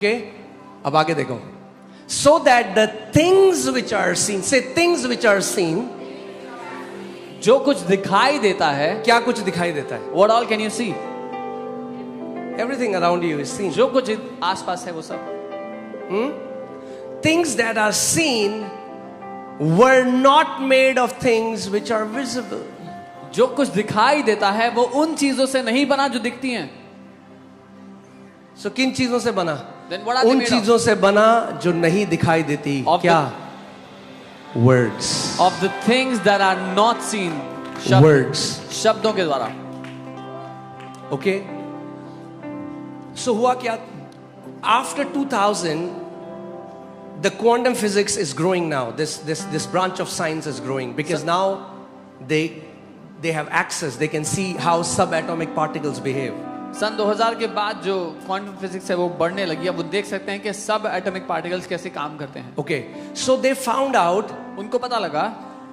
Okay, अब आगे देखो. So that the things which are seen, say things which are seen, जो कुछ दिखाई देता है, क्या कुछ दिखाई देता है? what all can you see? Everything around you is seen. जो कुछ आसपास है वो सब. Things that are seen were not made of things which are visible. जो कुछ दिखाई देता है वो उन चीजों से नहीं बना जो दिखती हैं. So किन चीजों से बना? Then what are they उन made of? चीजों से बना जो नहीं दिखाई देती. Of क्या? Words. Of the things that are not seen. Words. शब्दों के द्वारा. Okay. So हुआ क्या? After 2000, the quantum physics is growing now. This branch of science is growing because now they have access. They can see how subatomic particles behave. सन 2000 के बाद जो quantum physics है वो बढ़ने लगी. अब वो देख सकते हैं कि सब एटॉमिक पार्टिकल्स कैसे काम करते हैं. Okay. So they found out उनको पता लगा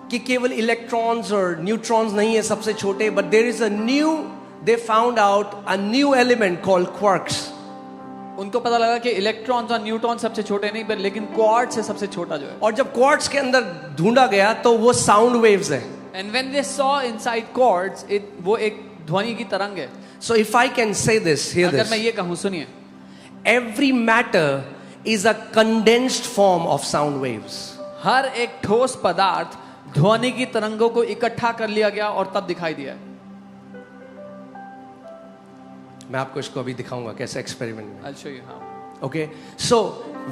कि केवल इलेक्ट्रॉन्स और न्यूट्रॉन्स नहीं है सबसे छोटे, but there is a new, they found out a new element called quarks. उनको पता लगा कि इलेक्ट्रॉन्स और न्यूट्रॉन सबसे छोटे नहीं पर लेकिन क्वार्ट्स है सबसे छोटा जो है. और जब क्वार्ट्स के अंदर ढूंढा गया तो वो साउंड वेव्स है. And when they saw inside quartz वो एक ध्वनि की तरंग है. So if I can say this, hear अगर this. मैं ये कहूं, सुनिए, Every matter is a condensed form of sound waves. हर एक ठोस पदार्थ ध्वनि की तरंगों को इकट्ठा कर लिया गया और तब दिखाई दिया. मैं आपको इसको अभी दिखाऊंगा कैसे एक्सपेरिमेंट में. I'll show you how. Okay, so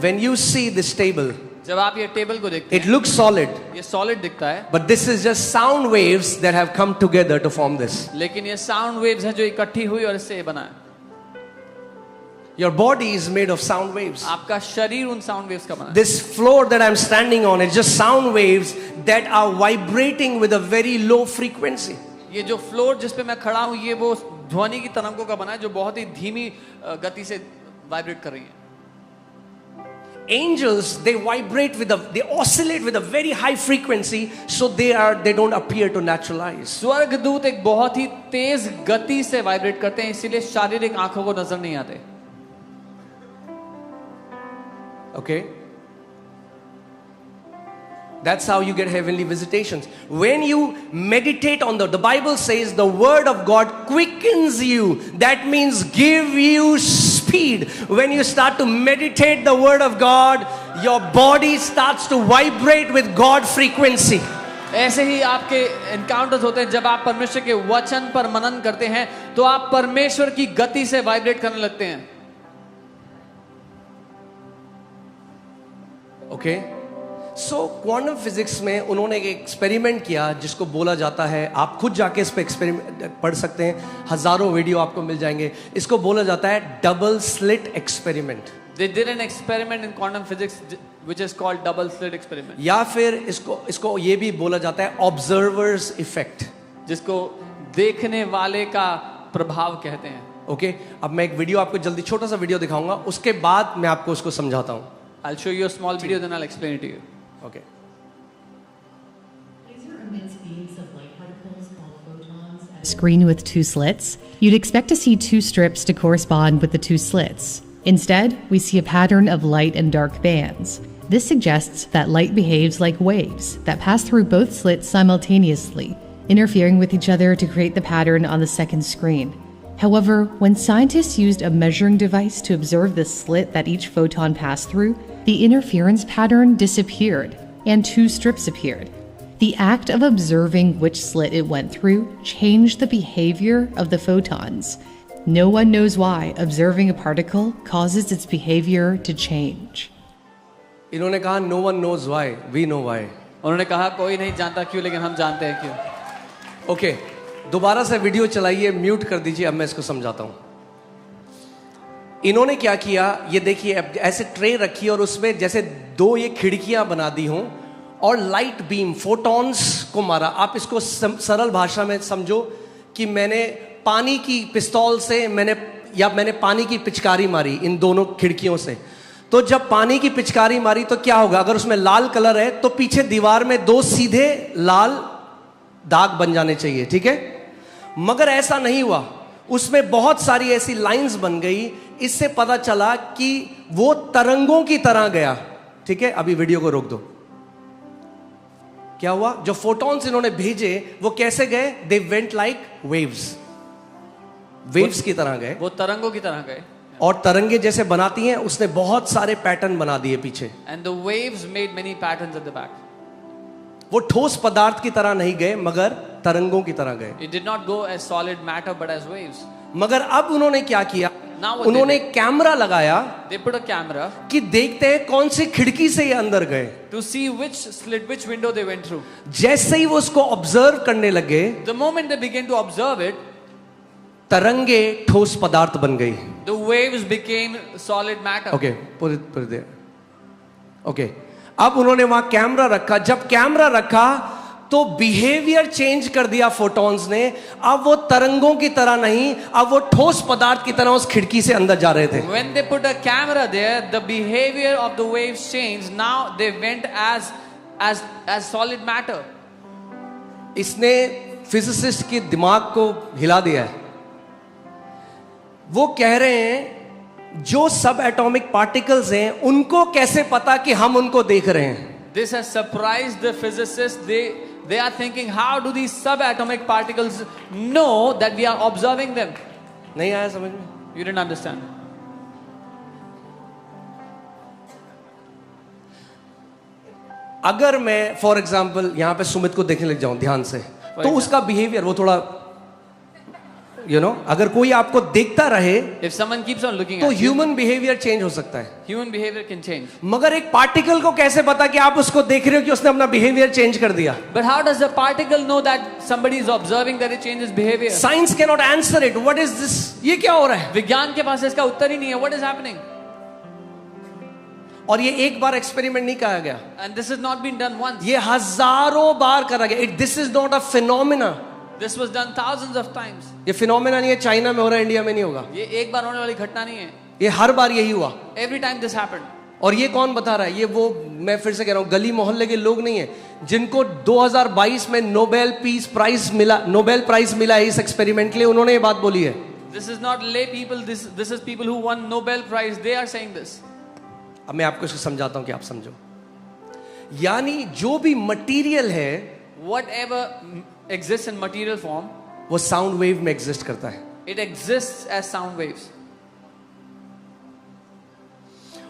when you see this table, जब आप ये टेबल को देखते it हैं, looks solid, ये सॉलिड दिखता है, but this is just sound waves that have come together to form this. लेकिन ये साउंड वेव्स हैं जो इकट्ठी हुई और इससे ये बना है. Your body is made of sound waves. आपका शरीर उन साउंड वेव्स का बना है. This floor that I'm standing on is just sound waves that are vibrating with a very low frequency. ये जो फ्लोर जिस पे मैं खड़ा हूँ ये वो ध्वनि की तरंगों का बना है जो बहुत ही धीमी गति से वाइब्रेट कर रही है. Angels, they vibrate they oscillate with a very high frequency, so they don't appear to natural eyes. स्वर्गदूत एक बहुत ही तेज गति से वाइब्रेट करते हैं इसीलिए शारीरिक आंखों को नजर नहीं आते. Okay, that's how you get heavenly visitations. When you meditate on the Bible says the word of God quickens you. That means give you speed. When you start to meditate the word of God, your body starts to vibrate with God frequency. ऐसे ही आपके encounters होते हैं जब आप परमेश्वर के वचन पर मनन करते हैं तो आप परमेश्वर की गति से वाइब्रेट करने लगते हैं. Okay, so क्वांटम फिजिक्स में उन्होंने एक एक्सपेरिमेंट किया जिसको बोला जाता है, आप खुद जाके इस पे एक्सपेरिमेंट पढ़ सकते हैं, हजारों वीडियो आपको मिल जाएंगे. इसको बोला जाता है double slit experiment. They did an experiment in quantum physics which is called double slit experiment. या फिर इसको ये भी बोला जाता है ऑब्जर्वर्स इफेक्ट, जिसको देखने वाले का प्रभाव कहते हैं. ओके, अब मैं एक वीडियो आपको जल्दी छोटा सा वीडियो दिखाऊंगा, उसके बाद मैं आपको उसको समझाता हूँ. I'll show you a small video then I'll explain it to you. Okay. Laser emits beams of light particles called photons at a screen with two slits. You'd expect to see two strips to correspond with the two slits. Instead, we see a pattern of light and dark bands. This suggests that light behaves like waves that pass through both slits simultaneously, interfering with each other to create the pattern on the second screen. However, when scientists used a measuring device to observe the slit that each photon passed through, the interference pattern disappeared and two strips appeared. The act of observing which slit it went through changed the behavior of the photons. No one knows why observing a particle causes its behavior to change. इन्होंने कहा no one knows why, we know why. उन्होंने कहा कोई नहीं जानता क्यों लेकिन हम जानते हैं क्यों. ओके, दोबारा से वीडियो चलाइए, म्यूट कर दीजिए, अब मैं इसको समझाता हूं. इन्होंने क्या किया, ये देखिए, ऐसे ट्रे रखी और उसमें जैसे दो ये खिड़कियां बना दी हों और लाइट बीम फोटॉन्स को मारा. आप इसको सरल भाषा में समझो कि मैंने पानी की पिस्तौल से मैंने पानी की पिचकारी मारी इन दोनों खिड़कियों से. तो जब पानी की पिचकारी मारी तो क्या होगा, अगर उसमें लाल कलर है तो पीछे दीवार में दो सीधे लाल दाग बन जाने चाहिए, ठीक है. मगर ऐसा नहीं हुआ, उसमें बहुत सारी ऐसी लाइंस बन गई इससे पता चला कि वो तरंगों की तरह गया। ठीक है, अभी वीडियो को रोक दो। क्या हुआ? जो फोटॉन्स इन्होंने भेजे वो कैसे गए? They went like waves, waves की तरह गए। वो तरंगों की तरह गए। और तरंगे जैसे बनाती हैं, उसने बहुत सारे पैटर्न बना दिए पीछे। And the waves made many patterns at the back. वो ठोस पदार्थ की तरह नहीं गए, मगर तरंगों की तरह गए। It did not go as solid matter but as waves. मगर अब उन्होंने क्या किया? Now what उन्होंने they कैमरा लगाया They put a camera कि देखते हैं कौन सी खिड़की से ये अंदर गए। to see which slit, which window they went through. जैसे ही वो उसको ऑब्जर्व करने लगे, The moment they began to observe it, तरंगे ठोस पदार्थ बन गई। the waves became solid matter. Okay, पूरे दे। ओके, अब उन्होंने वहां कैमरा रखा। जब कैमरा रखा तो बिहेवियर चेंज कर दिया फोटॉन्स ने। अब वो तरंगों की तरह नहीं, अब वो ठोस पदार्थ की तरह उस खिड़की से अंदर जा रहे थे। When they put a camera there, the behavior of the waves changed. Now they went as solid matter. इसने फिजिसिस्ट के दिमाग को हिला दिया है। वो कह रहे हैं जो सब एटॉमिक पार्टिकल्स हैं उनको कैसे पता कि हम उनको देख रहे हैं? This has surprised the physicists. They are thinking, how do these subatomic particles know that we are observing them? नहीं आया समझ में? You didn't understand. अगर मैं फॉर एग्जाम्पल यहां पे सुमित को देखने लग जाऊं ध्यान से, तो उसका बिहेवियर वो थोड़ा अगर कोई आपको देखता रहे If someone keeps on looking तो at you, human behaviour change हो सकता है। human behavior can change. मगर एक पार्टिकल को कैसे पता कि आप उसको देख रहे हो कि उसने अपना बिहेवियर चेंज कर दिया? But how does the particle know that somebody is observing that it changes behavior? Science can not answer it. What is this? ये क्या हो रहा है? विज्ञान के पास इसका उत्तर ही नहीं है. What is happening? और ये एक बार एक्सपेरिमेंट नहीं कहा गया, And this has not been done once. ये हजारों बार करा गया। This is not a phenomena. This was done thousands of times. ये फिनोमिना नहीं है, चाइना में हो रहा है, इंडिया में नहीं होगा। ये एक बार होने वाली घटना नहीं है. ये हर बार यही हुआ। Every time this happened. और ये कौन बता रहा है? ये वो, मैं फिर से कह रहा हूं, गली मोहल्ले के लोग नहीं है जिनको 2022 में नोबेल पीस प्राइज मिला, नोबेल प्राइज मिला है इस एक्सपेरिमेंट के लिए। उन्होंने ये बात बोली है। This is not lay people. This is people who won Nobel Prize. They are saying this. अब मैं आपको इसको समझाता हूं कि आप समझो। यानी जो भी मटेरियल है Whatever exists in material form, वो साउंड वेव में एग्जिस्ट करता है। it exists as sound waves.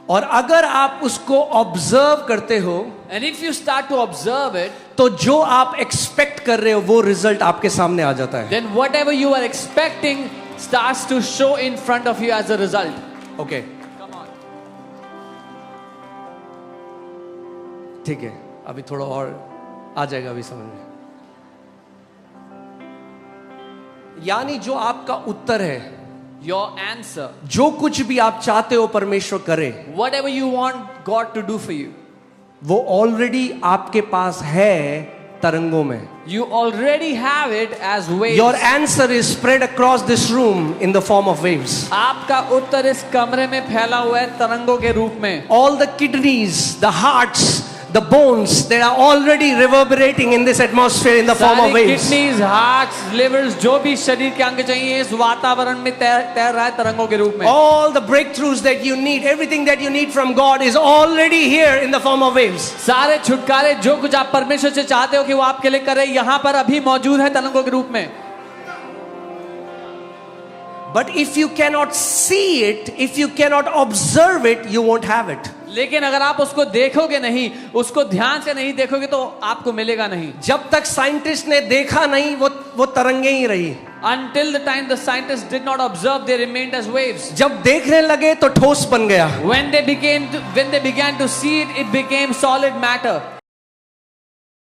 और अगर आप उसको ऑब्जर्व करते हो And if you start to observe it, तो जो आप एक्सपेक्ट कर रहे हो वो रिजल्ट आपके सामने आ जाता है। then whatever you are expecting starts to show in front of you as a result. Okay, Come on. ठीक है, अभी थोड़ा और आ जाएगा अभी समझ में। यानी जो आपका उत्तर है, Your answer, जो कुछ भी आप चाहते हो परमेश्वर करे, whatever you want God to do for you, वो ऑलरेडी आपके पास है तरंगों में। you already have it as waves. Your answer is spread across this room in the form of waves. आपका उत्तर इस कमरे में फैला हुआ है तरंगों के रूप में. All the kidneys, the hearts, the bones, they are already reverberating in this atmosphere in the form of सारी waves. किडनीज, हार्ट्स, लिवर्स, जो भी शरीर के अंग चाहिए इस वातावरण में तैर रहा है तरंगों के रूप में. All the breakthroughs that you need, everything that you need from God is already here in the form of waves. सारे छुटकारे जो कुछ आप परमेश्वर से चाहते हो कि वो आपके लिए करे, यहाँ पर अभी मौजूद है तरंगों के रूप में. But if you cannot see it, if you cannot observe it, you won't have it. लेकिन अगर आप उसको देखोगे नहीं, उसको ध्यान से नहीं देखोगे तो आपको मिलेगा नहीं. जब तक साइंटिस्ट ने देखा नहीं वो तरंगे ही रही. Until the time the scientists did not observe, they remained as waves. जब देखने लगे तो ठोस बन गया. When they began to see it, it became solid matter.